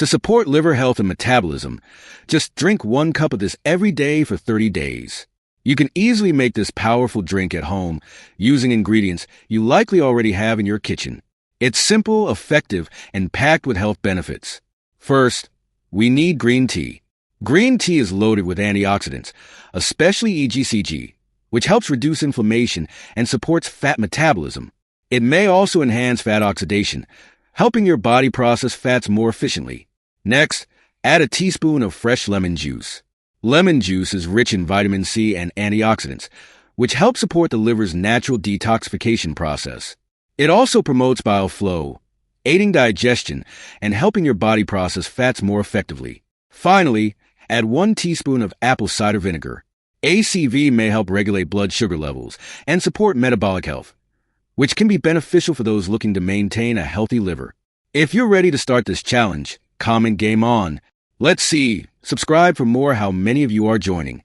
To support liver health and metabolism, just drink 1 cup of this every day for 30 days. You can easily make this powerful drink at home using ingredients you likely already have in your kitchen. It's simple, effective, and packed with health benefits. First, we need green tea. Green tea is loaded with antioxidants, especially EGCG, which helps reduce inflammation and supports fat metabolism. It may also enhance fat oxidation, helping your body process fats more efficiently. Next, add a teaspoon of fresh lemon juice. Lemon juice is rich in vitamin C and antioxidants, which help support the liver's natural detoxification process. It also promotes bile flow, aiding digestion and helping your body process fats more effectively. Finally, add 1 teaspoon of apple cider vinegar. ACV may help regulate blood sugar levels and support metabolic health, which can be beneficial for those looking to maintain a healthy liver. If you're ready to start this challenge, comment game on. Let's see. Subscribe for more how many of you are joining.